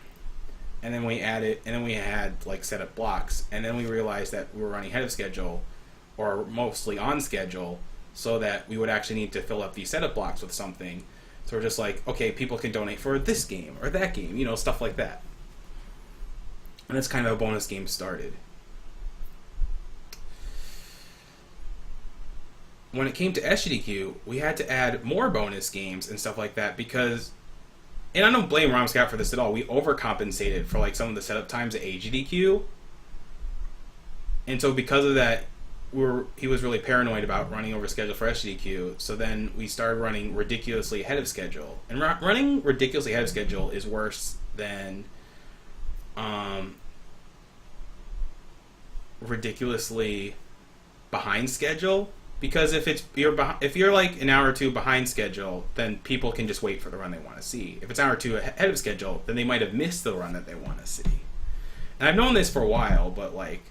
and then we had like setup blocks, and then we realized that we were running ahead of schedule, or mostly on schedule, so that we would actually need to fill up these setup blocks with something. So we're just like, okay, people can donate for this game or that game, stuff like that. And that's kind of how bonus games started. When it came to SGDQ, we had to add more bonus games and stuff like that because, and I don't blame Romscout for this at all, we overcompensated for like some of the setup times at AGDQ. And so because of that, he was really paranoid about running over schedule for SGDQ, so then we started running ridiculously ahead of schedule. And running ridiculously ahead of schedule is worse than ridiculously behind schedule, because if you're like an hour or two behind schedule, then people can just wait for the run they want to see. If it's an hour or two ahead of schedule, then they might have missed the run that they want to see. And I've known this for a while, but like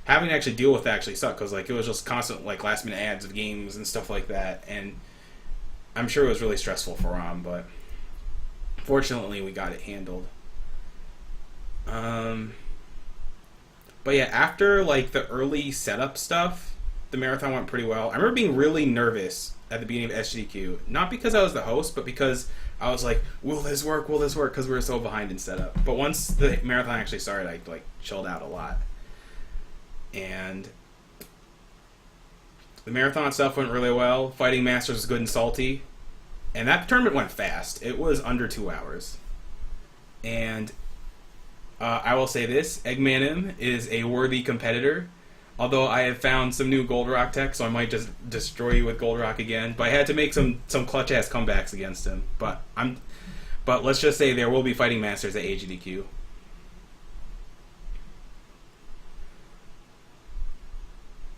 having to actually deal with that actually sucked, because like it was just constant like last minute ads of games and stuff like that, and I'm sure it was really stressful for Rom, but fortunately we got it handled. But yeah, after like the early setup stuff, the marathon went pretty well. I remember being really nervous at the beginning of SGDQ, not because I was the host, but because I was like, will this work, because we were so behind in setup. But once the marathon actually started, I like chilled out a lot. And the marathon stuff went really well. Fighting Masters was good and salty. And that tournament went fast. It was under 2 hours. And I will say this, Eggmanim is a worthy competitor. Although I have found some new Gold Rock tech, so I might just destroy you with Gold Rock again. But I had to make some clutch-ass comebacks against him. But let's just say there will be Fighting Masters at AGDQ.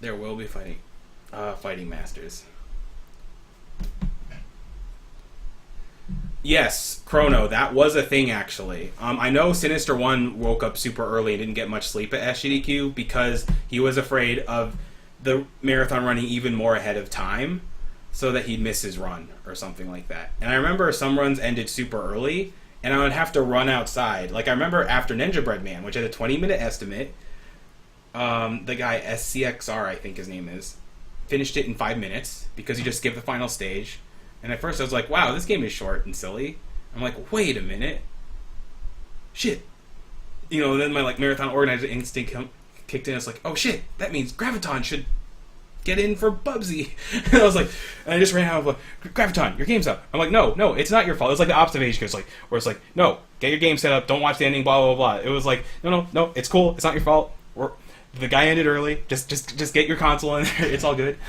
There will be Fighting Masters. Yes, Chrono, that was a thing actually. I know Sinister One woke up super early and didn't get much sleep at SGDQ because he was afraid of the marathon running even more ahead of time so that he'd miss his run or something like that. And I remember some runs ended super early, and I would have to run outside. Like, I remember after Ninja Bread Man, which had a 20-minute estimate, the guy, SCXR, I think his name is, finished it in 5 minutes because he just skipped the final stage. And at first I was like, wow, this game is short and silly. I'm like, wait a minute. Shit. You know, then my like marathon organizer instinct kicked in. It's like, oh shit, that means Graviton should get in for Bubsy. And I was like, and I just ran out of like, Graviton, your game's up. I'm like, no, it's not your fault. It's like the observation case, like where it's like, no, get your game set up, don't watch the ending, blah blah blah. It was like, no, it's cool, it's not your fault. The guy ended early. Just get your console in there. It's all good.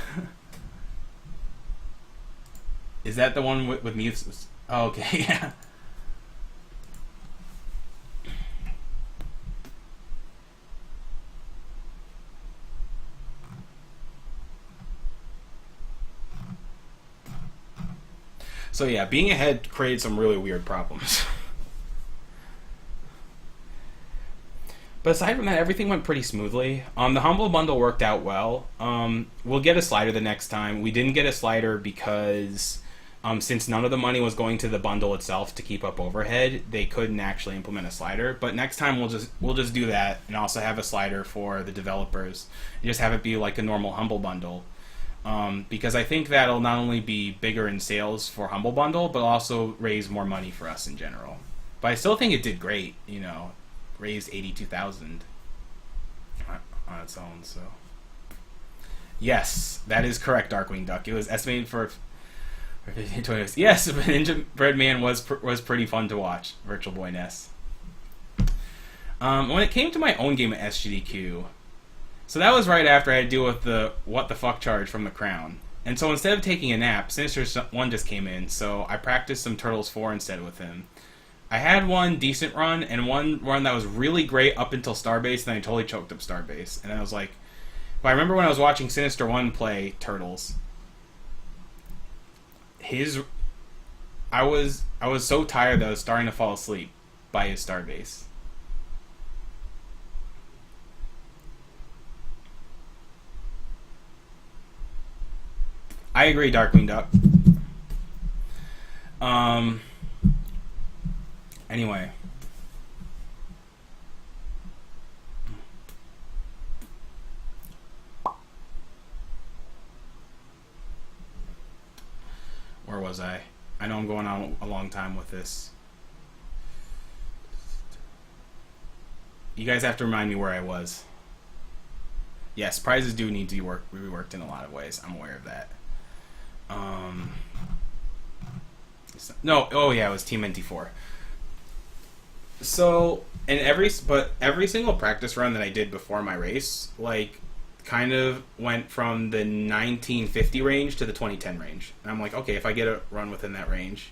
Is that the one with mutes? Oh, okay, yeah. So yeah, being ahead created some really weird problems. But aside from that, everything went pretty smoothly. The Humble Bundle worked out well. We'll get a slider the next time. We didn't get a slider because since none of the money was going to the bundle itself to keep up overhead, they couldn't actually implement a slider. But next time we'll just do that and also have a slider for the developers. And just have it be like a normal Humble Bundle. Because I think that'll not only be bigger in sales for Humble Bundle, but also raise more money for us in general. But I still think it did great, you know. Raised 82,000 on its own. So yes, that is correct, Darkwing Duck. It was estimated for 15-20. Yes, but Ninja Bread Man was pretty fun to watch. Virtual Boy Ness. When it came to my own game at SGDQ, so that was right after I had to deal with the what the fuck charge from the Crown. And so instead of taking a nap, Sinister 1 just came in, so I practiced some Turtles 4 instead with him. I had one decent run, and one run that was really great up until Starbase, and then I totally choked up Starbase. And I was like... But I remember when I was watching Sinister 1 play Turtles, I was so tired that I was starting to fall asleep by his Starbase. I agree, Darkwing Duck. Anyway. Where was I? I know I'm going on a long time with this. You guys have to remind me where I was. Yes, prizes do need to be reworked in a lot of ways. I'm aware of that. No, oh yeah, it was Team NT4. So, every single practice run that I did before my race, like, kind of went from the 1950 range to the 2010 range. And I'm like, okay, if I get a run within that range,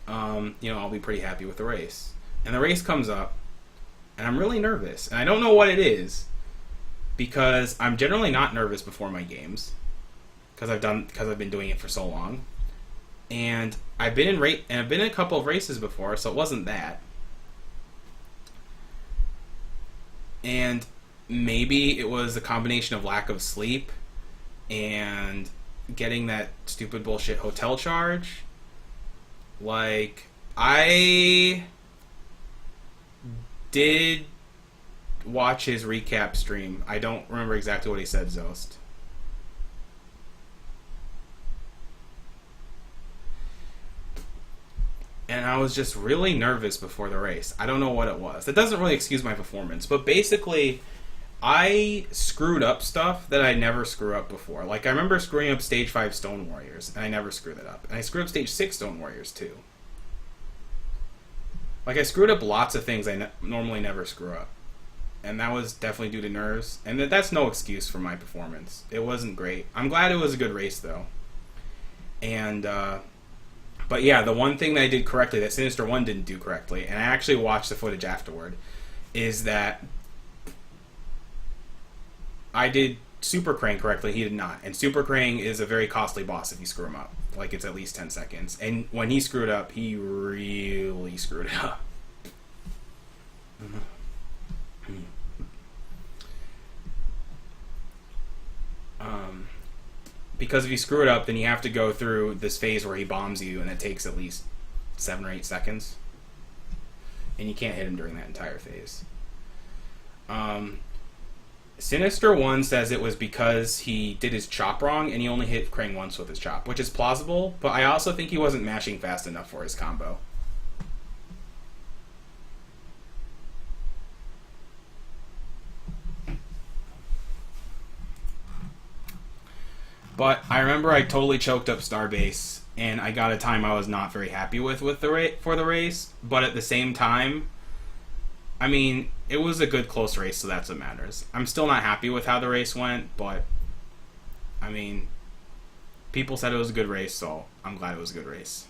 I'll be pretty happy with the race. And the race comes up, and I'm really nervous. And I don't know what it is, because I'm generally not nervous before my games, because I've been doing it for so long. And I've been in a couple of races before, so it wasn't that. And maybe it was a combination of lack of sleep and getting that stupid bullshit hotel charge. Like, I did watch his recap stream. I don't remember exactly what he said, Zost. And I was just really nervous before the race. I don't know what it was. That doesn't really excuse my performance. But basically, I screwed up stuff that I never screw up before. Like, I remember screwing up Stage 5 Stone Warriors, and I never screwed that up. And I screwed up Stage 6 Stone Warriors, too. Like, I screwed up lots of things I normally never screw up. And that was definitely due to nerves. And that's no excuse for my performance. It wasn't great. I'm glad it was a good race, though. And, but yeah, the one thing that I did correctly that Sinister 1 didn't do correctly, and I actually watched the footage afterward, is that I did Super Krang correctly, he did not. And Super Krang is a very costly boss if you screw him up. Like, it's at least 10 seconds. And when he screwed up, he really screwed it up. because if you screw it up, then you have to go through this phase where he bombs you, and it takes at least 7 or 8 seconds, and you can't hit him during that entire phase. Sinister One says it was because he did his chop wrong and he only hit Krang once with his chop, which is plausible, but I also think he wasn't mashing fast enough for his combo. But I remember I totally choked up Starbase, and I got a time I was not very happy with for the race, but at the same time, I mean, it was a good close race, so that's what matters. I'm still not happy with how the race went, but, I mean, people said it was a good race, so I'm glad it was a good race.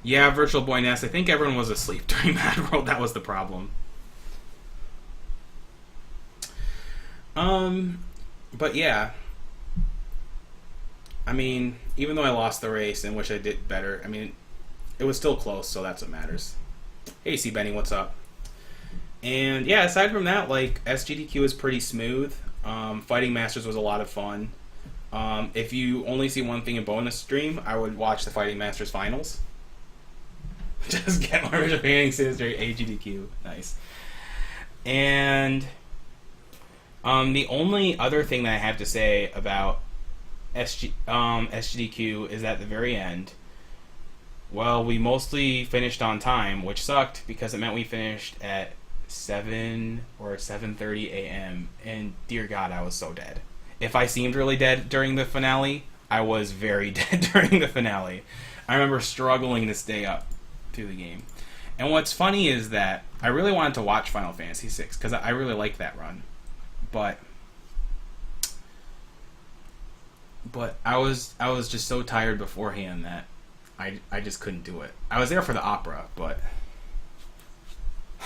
Yeah, Virtual Boy Nest, I think everyone was asleep during Mad World. That was the problem. But yeah. I mean, even though I lost the race and wish I did better, I mean, it was still close, so that's what matters. Hey, C. Benny, what's up? And yeah, aside from that, like, SGDQ is pretty smooth. Fighting Masters was a lot of fun. If you only see one thing in bonus stream, I would watch the Fighting Masters finals. Just get more of painting Sinister AGDQ. Nice. And the only other thing that I have to say about SGDQ is at the very end, well, we mostly finished on time, which sucked because it meant we finished at 7 or 7:30 a.m. and dear God, I was so dead. If I seemed really dead during the finale, I was very dead during the finale. I remember struggling to stay up through the game. And what's funny is that I really wanted to watch Final Fantasy VI because I really liked that run, but I was just so tired beforehand that I just couldn't do it. I was there for the opera, but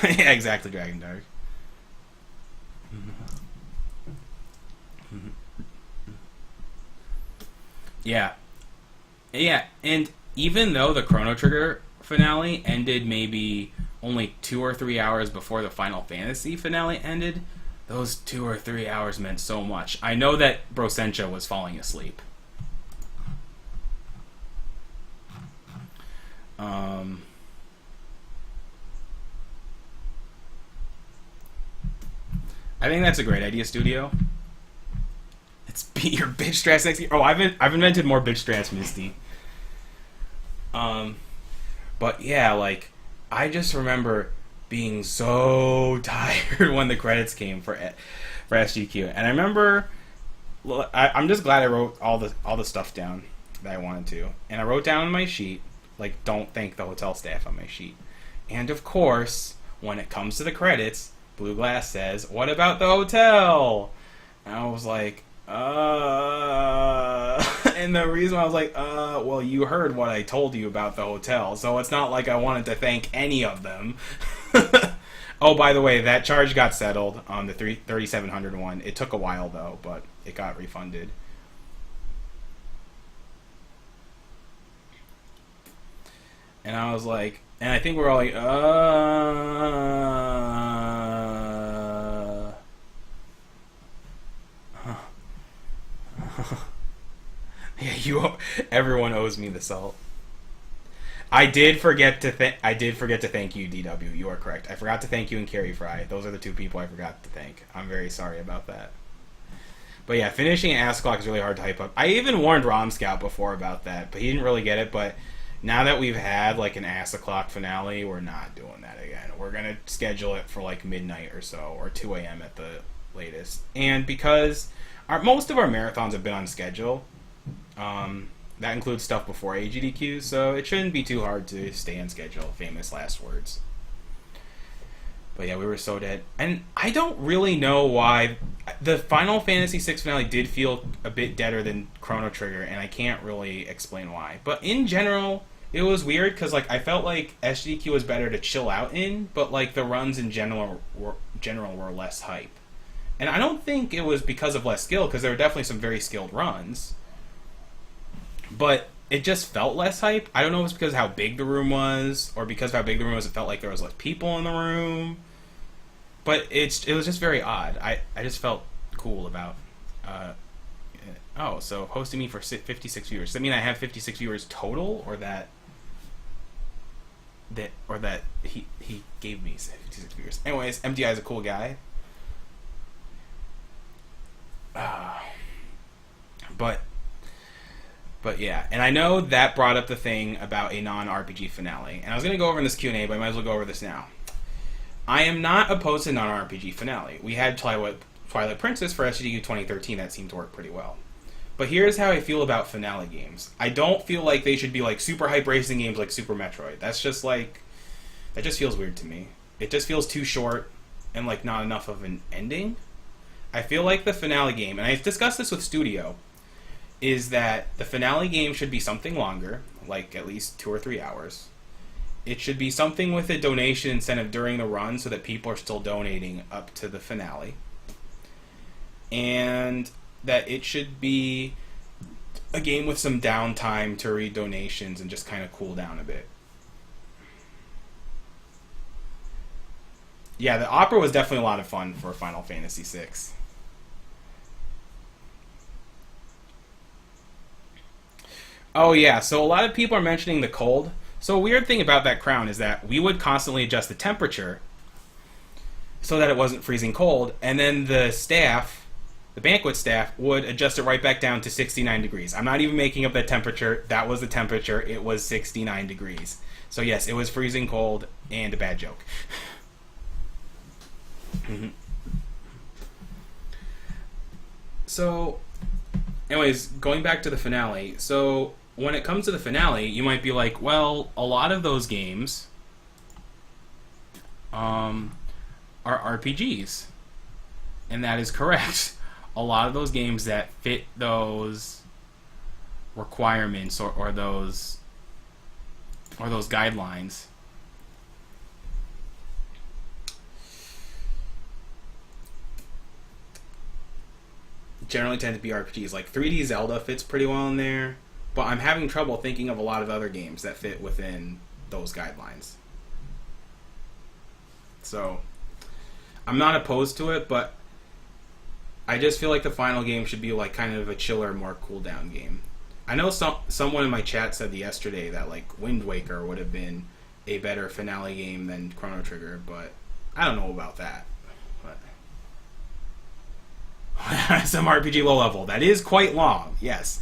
yeah, exactly, Dragon Dark. Yeah, and even though the Chrono Trigger finale ended maybe only 2 or 3 hours before the Final Fantasy finale ended, those 2 or 3 hours meant so much. I know that Brosencha was falling asleep. I think that's a great idea, Studio. It's beat your bitch strats next year. Oh, I've invented more bitch strats, Misty. But yeah, like, I just remember being so tired when the credits came for SGQ, and I remember I'm just glad I wrote all the stuff down that I wanted to, and I wrote down on my sheet, like, don't thank the hotel staff on my sheet, and of course when it comes to the credits, Blue Glass says, "What about the hotel?" And I was like, and the reason I was like, well, you heard what I told you about the hotel, so it's not like I wanted to thank any of them. Oh, by the way, that charge got settled on the 3700 one. It took a while, though, but it got refunded. And I was like, and I think we're all like, yeah, everyone owes me the salt. I did forget to thank you, DW. You are correct. I forgot to thank you and Carrie Fry. Those are the 2 people I forgot to thank. I'm very sorry about that. But yeah, finishing an ass clock is really hard to hype up. I even warned Rom Scout before about that, but he didn't really get it. But now that we've had like an ass o'clock finale, we're not doing that again. We're gonna schedule it for like midnight or so, or 2 a.m. at the latest. And because most of our marathons have been on schedule, that includes stuff before AGDQ, so it shouldn't be too hard to stay on schedule. Famous last words. But yeah, we were so dead. And I don't really know why. The Final Fantasy VI finale did feel a bit deader than Chrono Trigger, and I can't really explain why. But in general, it was weird, because like, I felt like SGDQ was better to chill out in, but like the runs in general were less hype. And I don't think it was because of less skill, because there were definitely some very skilled runs. but it just felt less hype. I don't know if it's because of how big the room was, or because of how big the room was, it felt like there was less people in the room. But it was just very odd. I just felt cool about. Oh, so hosting me for 56 viewers. Does that mean I have 56 viewers total, or that he gave me 56 viewers? Anyways, MDI is a cool guy. But yeah, and I know that brought up the thing about a non-RPG finale, and I was going to go over in this Q&A, but I might as well go over this now. I am not opposed to non-RPG finale. We had Twilight Princess for SGDQ 2013 that seemed to work pretty well. But here's how I feel about finale games. I don't feel like they should be like super hype racing games like Super Metroid. That just feels weird to me. It just feels too short and like not enough of an ending. I feel like the finale game, and I discussed this with Studio, is that the finale game should be something longer, like at least 2 or 3 hours. It should be something with a donation incentive during the run so that people are still donating up to the finale. And that it should be a game with some downtime to read donations and just kind of cool down a bit. Yeah, the opera was definitely a lot of fun for Final Fantasy VI. Oh yeah, so a lot of people are mentioning the cold. So a weird thing about that crown is that we would constantly adjust the temperature so that it wasn't freezing cold, and then the staff, the banquet staff, would adjust it right back down to 69 degrees. I'm not even making up that temperature. That was the temperature. It was 69 degrees. So yes, it was freezing cold and a bad joke. So, anyways, going back to the finale. So, when it comes to the finale, you might be like, well, a lot of those games are RPGs. And that is correct. A lot of those games that fit those requirements or those guidelines generally tend to be RPGs. Like 3D Zelda fits pretty well in there, but I'm having trouble thinking of a lot of other games that fit within those guidelines. So, I'm not opposed to it, but I just feel like the final game should be like kind of a chiller, more cool down game. I know someone in my chat said yesterday that like Wind Waker would have been a better finale game than Chrono Trigger, but I don't know about that. But some RPG low level. That is quite long, yes.